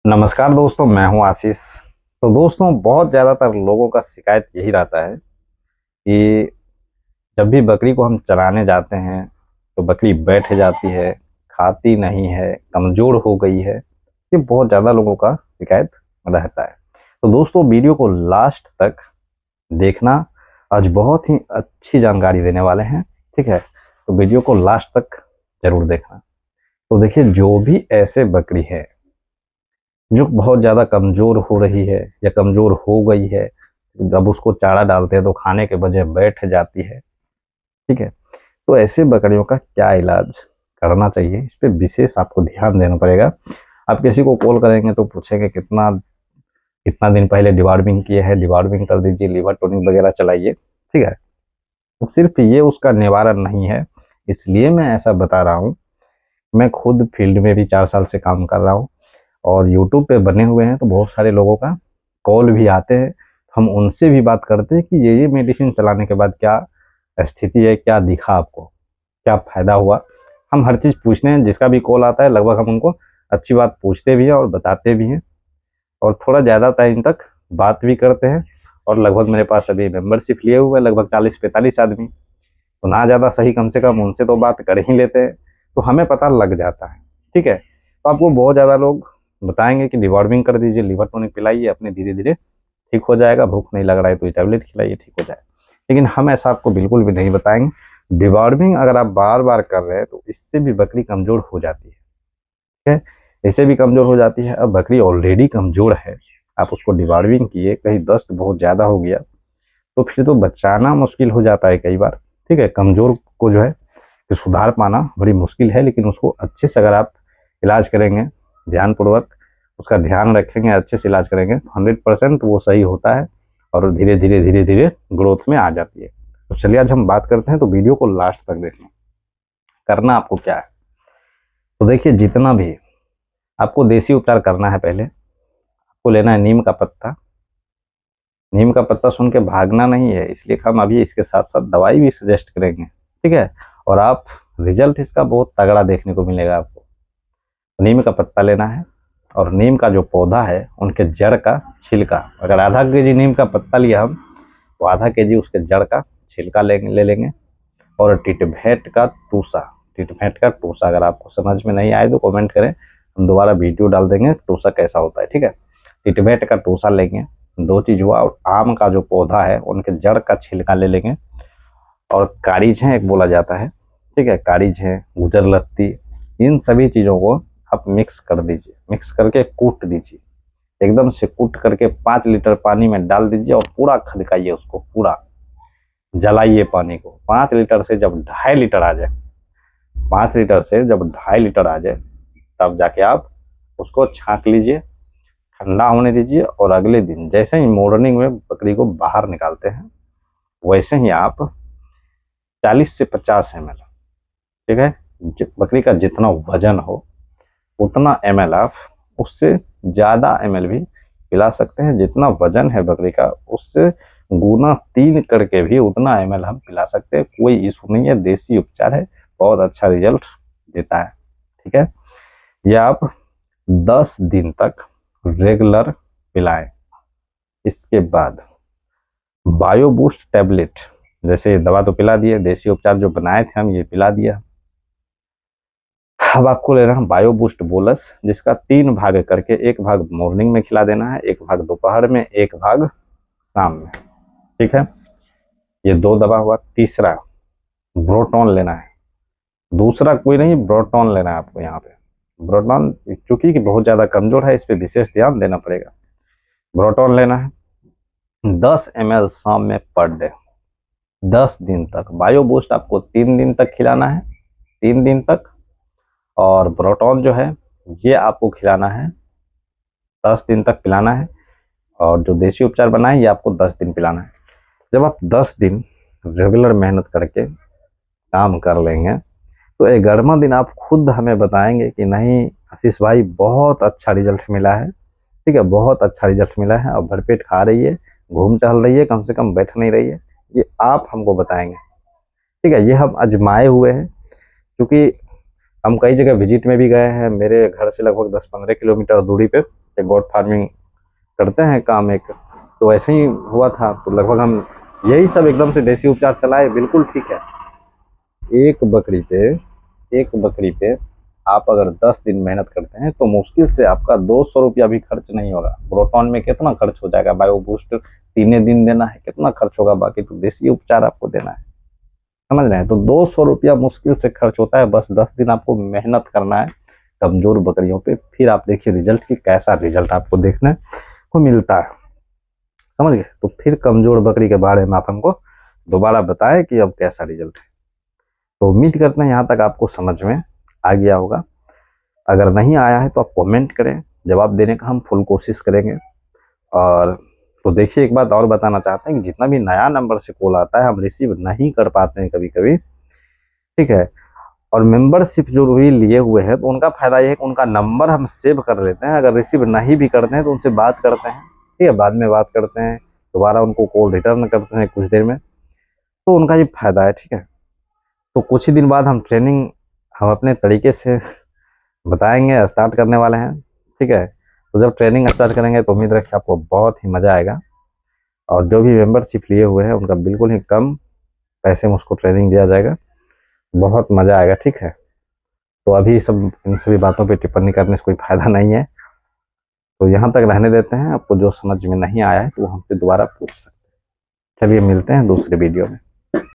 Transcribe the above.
नमस्कार दोस्तों, मैं हूं आशीष। तो दोस्तों, बहुत ज़्यादातर लोगों का शिकायत यही रहता है कि जब भी बकरी को हम चराने जाते हैं तो बकरी बैठ जाती है, खाती नहीं है, कमज़ोर हो गई है। ये बहुत ज़्यादा लोगों का शिकायत रहता है। तो दोस्तों, वीडियो को लास्ट तक देखना। आज बहुत ही अच्छी जानकारी देने वाले हैं, ठीक है? तो वीडियो को लास्ट तक जरूर देखना। तो देखिए, जो भी ऐसे बकरी है जो बहुत ज़्यादा कमज़ोर हो रही है या कमज़ोर हो गई है, जब उसको चारा डालते हैं तो खाने के बजाय बैठ जाती है, ठीक है? तो ऐसे बकरियों का क्या इलाज करना चाहिए, इस पे विशेष आपको ध्यान देना पड़ेगा। आप किसी को कॉल करेंगे तो पूछेंगे कितना कितना दिन पहले डिवॉर्मिंग किए हैं, डिवॉर्मिंग कर दीजिए, लिवर टॉनिक वगैरह चलाइए, ठीक है? तो सिर्फ ये उसका निवारण नहीं है, इसलिए मैं ऐसा बता रहा हूँ। मैं खुद फील्ड में भी 4 साल से काम कर रहा हूँ और यूट्यूब पे बने हुए हैं, तो बहुत सारे लोगों का कॉल भी आते हैं। हम उनसे भी बात करते हैं कि ये मेडिसिन चलाने के बाद क्या स्थिति है, क्या दिखा आपको, क्या फ़ायदा हुआ। हम हर चीज़ पूछते हैं, जिसका भी कॉल आता है लगभग हम उनको अच्छी बात पूछते भी हैं और बताते भी हैं, और थोड़ा ज़्यादा टाइम तक बात भी करते हैं। और लगभग मेरे पास अभी मेंबरशिप लिए हुए हैं लगभग 40-45 आदमी। तो ना ज़्यादा सही, कम से कम उनसे तो बात कर ही लेते हैं, तो हमें पता लग जाता है, ठीक है? तो आपको बहुत ज़्यादा लोग बताएंगे कि डिवॉर्मिंग कर दीजिए, लिवर टॉनिक पिलाइए, अपने धीरे धीरे ठीक हो जाएगा, भूख नहीं लग रहा है तो ये टैबलेट खिलाइए, ठीक हो जाए। लेकिन हम ऐसा आपको बिल्कुल भी नहीं बताएंगे। डिवॉर्मिंग अगर आप बार बार कर रहे हैं तो इससे भी बकरी कमज़ोर हो जाती है, ठीक है? इससे भी कमज़ोर हो जाती है। अब बकरी ऑलरेडी कमज़ोर है, आप उसको डिवॉर्मिंग किए, कहीं दस्त बहुत ज़्यादा हो गया तो फिर तो बचाना मुश्किल हो जाता है कई बार, ठीक है? कमज़ोर को जो है कि सुधार पाना बड़ी मुश्किल है, लेकिन उसको अच्छे से अगर आप इलाज करेंगे, ध्यानपूर्वक उसका ध्यान रखेंगे, अच्छे से इलाज करेंगे तो 100% वो सही होता है और धीरे धीरे ग्रोथ में आ जाती है। तो चलिए आज हम बात करते हैं, तो वीडियो को लास्ट तक देखना। करना आपको क्या है, तो देखिए, जितना भी आपको देसी उपचार करना है, पहले आपको लेना है नीम का पत्ता। नीम का पत्ता सुन के भागना नहीं है, इसलिए हम अभी इसके साथ साथ दवाई भी सजेस्ट करेंगे, ठीक है? और आप रिजल्ट इसका बहुत तगड़ा देखने को मिलेगा आपको। नीम का पत्ता लेना है और नीम का जो पौधा है उनके जड़ का छिलका, अगर आधा केजी नीम का पत्ता लिया हम तो आधा केजी उसके जड़ का छिलका ले लेंगे। और टिटभेंट का टूसा, टिटभेंट का टूसा अगर आपको समझ में नहीं आए तो कमेंट करें, हम दोबारा वीडियो डाल देंगे टूसा कैसा होता है, ठीक है? टिटभेंट का टूसा लेंगे, दो चीज हुआ। और आम का जो पौधा है उनके जड़ का छिलका ले लेंगे। और कारीज है एक बोला जाता है, ठीक है? कारीज है, गुजरलत्ती, इन सभी चीज़ों को आप मिक्स कर दीजिए, मिक्स करके कूट दीजिए, एकदम से कूट करके 5 लीटर पानी में डाल दीजिए और पूरा खदकाइए उसको, पूरा जलाइए पानी को। 5 लीटर से जब 2.5 लीटर आ जाए, 5 लीटर से जब 2.5 लीटर आ जाए तब जाके आप उसको छाँक लीजिए, ठंडा होने दीजिए। और अगले दिन जैसे ही मॉर्निंग में बकरी को बाहर निकालते हैं वैसे ही आप 40 से 50 ml, ठीक है? बकरी का जितना वजन हो उतना ml आप, उससे ज़्यादा ml भी पिला सकते हैं। जितना वजन है बकरी का उससे गुना 3 करके भी उतना ml हम पिला सकते हैं, कोई इशू नहीं है। देसी उपचार है, बहुत अच्छा रिजल्ट देता है, ठीक है? यह आप 10 दिन तक रेगुलर पिलाएं। इसके बाद बायो बूस्ट टैबलेट, जैसे दवा तो पिला दिए, देसी उपचार जो बनाए थे हम ये पिला दिया। अब आपको लेना है बायो बूस्ट बोलस, जिसका 3 भाग करके, एक भाग मॉर्निंग में खिला देना है, एक भाग दोपहर में, एक भाग शाम में, ठीक है? ये 2 दवा हुआ। तीसरा ब्रोटॉन लेना है, दूसरा कोई नहीं, ब्रोटॉन लेना है आपको यहाँ पे। ब्रोटॉन चूंकि कि बहुत ज़्यादा कमजोर है, इस पर विशेष ध्यान देना पड़ेगा। ब्रोटॉन लेना है 10 ml शाम में पर डे, 10 दिन तक। बायो बूस्ट आपको 3 दिन तक खिलाना है, 3 दिन तक। और ब्रोटॉन जो है ये आपको खिलाना है, 10 दिन तक पिलाना है। और जो देसी उपचार बनाए ये आपको 10 दिन पिलाना है। जब आप 10 दिन रेगुलर मेहनत करके काम कर लेंगे तो 11वां दिन आप खुद हमें बताएंगे कि नहीं आशीष भाई, बहुत अच्छा रिजल्ट मिला है, ठीक है? बहुत अच्छा रिजल्ट मिला है, और भरपेट खा रही है, घूम टहल रही है, कम से कम बैठ नहीं रही है। ये आप हमको बताएंगे, ठीक है? ये हम आजमाए हुए हैं, क्योंकि हम कई जगह विजिट में भी गए हैं। मेरे घर से लगभग 10-15 किलोमीटर दूरी पे एक गोट फार्मिंग करते हैं काम एक, तो ऐसे ही हुआ था। तो लगभग हम यही सब एकदम से देसी उपचार चलाए, बिल्कुल ठीक है। एक बकरी पे एक बकरी पे आप अगर 10 दिन मेहनत करते हैं तो मुश्किल से आपका 200 रुपया भी खर्च नहीं होगा। प्रोटॉन में कितना खर्च हो जाएगा, बायो बूस्ट 3 दिन देना है, कितना खर्च होगा, बाकी तो देसी उपचार आपको देना है, समझ रहे हैं। तो 200 रुपया मुश्किल से खर्च होता है, बस 10 दिन आपको मेहनत करना है कमजोर बकरियों पे। फिर आप देखिए रिजल्ट की, कैसा रिजल्ट आपको देखने को मिलता है, समझ गए। तो फिर कमजोर बकरी के बारे में आप हमको दोबारा बताएं कि अब कैसा रिजल्ट है। तो उम्मीद करते हैं यहाँ तक आपको समझ में आ गया होगा। अगर नहीं आया है तो आप कमेंट करें, जवाब देने का हम फुल कोशिश करेंगे। और तो देखिए, एक बात और बताना चाहते हैं कि जितना भी नया नंबर से कॉल आता है हम रिसीव नहीं कर पाते हैं कभी कभी, ठीक है। और मेंबरशिप जो भी लिए हुए हैं तो उनका फायदा ये है कि उनका नंबर हम सेव कर लेते हैं, अगर रिसीव नहीं भी करते हैं तो उनसे बात करते हैं, ठीक है, बाद में बात करते हैं, दोबारा उनको कॉल रिटर्न करते हैं कुछ देर में, तो उनका ये फायदा है, ठीक है। तो कुछ ही दिन बाद हम ट्रेनिंग हम अपने तरीके से बताएंगे, स्टार्ट करने वाले हैं, ठीक है। तो जब ट्रेनिंग स्टार्ट करेंगे तो उम्मीद रखिए आपको बहुत ही मज़ा आएगा। और जो भी मेंबरशिप लिए हुए हैं उनका बिल्कुल ही कम पैसे में उसको ट्रेनिंग दिया जाएगा, बहुत मज़ा आएगा, ठीक है। तो अभी सब इन सभी बातों पे टिप्पणी करने से कोई फायदा नहीं है, तो यहाँ तक रहने देते हैं। आपको जो समझ में नहीं आया है तो वो हमसे दोबारा पूछ सकते हैं। चलिए मिलते हैं दूसरे वीडियो में।